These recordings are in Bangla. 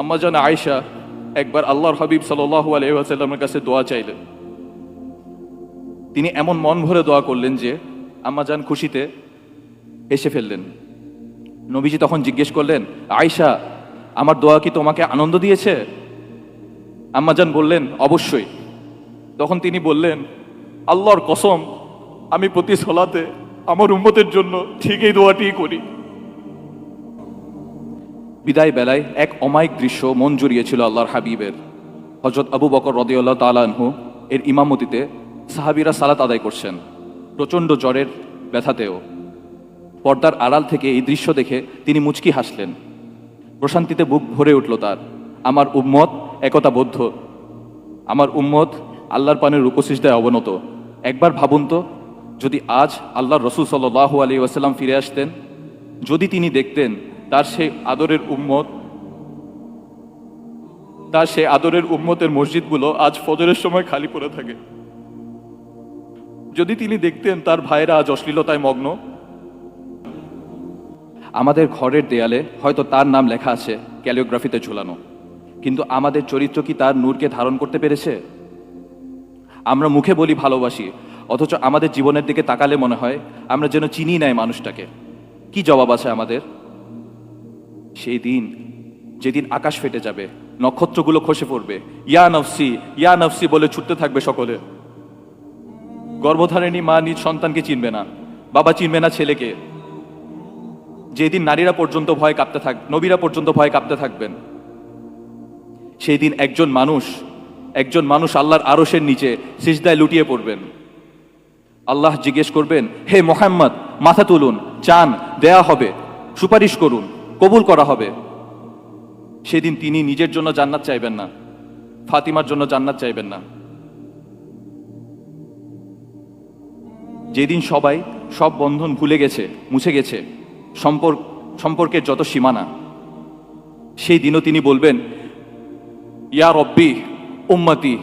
আম্মাজান আয়েশা একবার আল্লাহর হাবিব সাল্লাল্লাহু আলাইহি ওয়াসাল্লামের কাছে দোয়া চাইলেন। তিনি এমন মন ভরে দোয়া করলেন যে আম্মাজান খুশিতে হেসে ফেললেন। নবীজি তখন জিজ্ঞেস করলেন, আয়েশা, আমার দোয়া কি তোমাকে আনন্দ দিয়েছে? আম্মাজান বললেন, অবশ্যই। তখন তিনি বললেন, আল্লাহর কসম, আমি প্রতি সালাতে আমার উম্মতের জন্য ঠিক এই দোয়াটিই করি। বিদায় বেলায় এক অমায়িক দৃশ্য মন জুড়িয়েছিল আল্লাহর হাবিবের। হযরত আবু বকর রাদিয়াল্লাহু তাআলা আনহু এর ইমামতিতে সাহাবীরা সালাত আদায় করছেন, প্রচণ্ড জ্বরের ব্যথাতেও। পর্দার আড়াল থেকে এই দৃশ্য দেখে তিনি মুচকি হাসলেন। প্রশান্তিতে বুক ভরে উঠল তার। আমার উম্মত একতাবদ্ধ, আমার উম্মত আল্লাহর পানের রুকুসিজদায় অবনত। একবার ভাবুন তো, যদি আজ আল্লাহর রাসূল সাল্লাল্লাহু আলাইহি ওয়াসাল্লাম ফিরে আসতেন, যদি তিনি দেখতেন তার সেই আদরের উম্মতের মসজিদগুলো আজ ফজরের সময় খালি পড়ে থাকে, যদি তিনি দেখতেন তার ভাইরা আজ অশ্লীলতায় মগ্ন। আমাদের ঘরের দেয়ালে হয়তো তার নাম লেখা আছে ক্যালিওগ্রাফিতে ঝুলানো, কিন্তু আমাদের চরিত্র কি তার নূরকে ধারণ করতে পেরেছে? আমরা মুখে বলি ভালোবাসি, অথচ আমাদের জীবনের দিকে তাকালে মনে হয় আমরা যেন চিনি নাই মানুষটাকে। কি জবাব আছে আমাদের? সেই দিন, যেদিন আকাশ ফেটে যাবে, নক্ষত্রগুলো খসে পড়বে, ইয়া নফসি ইয়া নফসি বলে ছুটতে থাকবে সকলে। গর্ভধারিণী মা নিজ সন্তানকে চিনবে না, বাবা চিনবে না ছেলেকে। যেদিন নারীরা পর্যন্ত নবীরা পর্যন্ত ভয় কাঁপতে থাকবেন। সেই দিন একজন মানুষ আল্লাহর আরশের নিচে সিজদায় লুটিয়ে পড়বেন। আল্লাহ জিজ্ঞেস করবেন, হে মুহাম্মদ, মাথা তুলুন, চান, দেয়া হবে, সুপারিশ করুন, কবুল করা হবে। সেদিন তিনি নিজের জন্য জান্নাত চাইবেন না, ফাতিমার জন্য জান্নাত চাইবেন না। যেদিন সবাই সব বন্ধন ভুলে গেছে, মুছে গেছে, সম্পর্কের যত সীমানা, সেই দিনও তিনি বলবেন, ইয়া রব্বি উম্মতি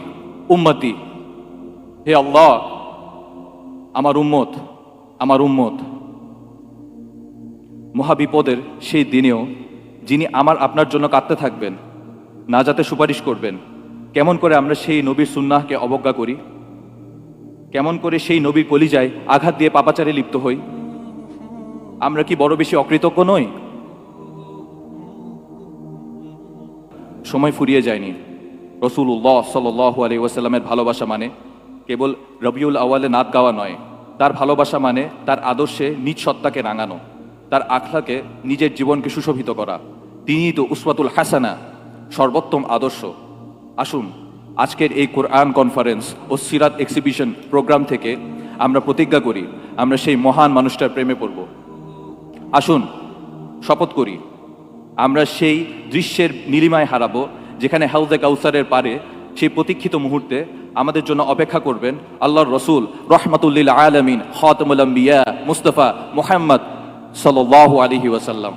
উম্মতি, হে আল্লাহ, আমার উম্মত আমার উম্মত। মহাবিপদের সেই দিনেও যিনি আপনার জন্য কাঁদতে থাকবেন, নাজাতে সুপারিশ করবেন, কেমন করে আমরা সেই নবীর সুন্নাহকে অবজ্ঞা করি? কেমন করে সেই নবীর কলিজায় আঘাত দিয়ে পাপাচারে লিপ্ত হই? আমরা কি বড় বেশি অকৃতজ্ঞ নই? সময় ফুরিয়ে যায়নি। রাসূলুল্লাহ সাল্লাল্লাহু আলাইহি ওয়াসাল্লামের ভালোবাসা মানে কেবল রবিউল আউয়ালে নাত গাওয়া নয়। তার ভালোবাসা মানে তার আদর্শে নিজ সত্তাকে রাঙানো, তার আখলাকে, নিজের জীবনকে সুশোভিত করা। তিনিই তো উসওয়াতুল হাসানা, সর্বোত্তম আদর্শ। আসুন, আজকের এই কোরআন কনফারেন্স ও সিরাত এক্সিবিশন প্রোগ্রাম থেকে আমরা প্রতিজ্ঞা করি, আমরা সেই মহান মানুষটার প্রেমে পড়ব। আসুন, শপথ করি, আমরা সেই দৃশ্যের নীলিমায় হারাবো যেখানে হাউজে কাউসারের পারে সেই প্রতীক্ষিত মুহূর্তে আমাদের জন্য অপেক্ষা করবেন আল্লাহর রসুল রহমাতুল লিল আলামিন খাতামুল আম্বিয়া মুস্তাফা মুহাম্মদ সাল্লাল্লাহু আলাইহি ওয়াসাল্লাম।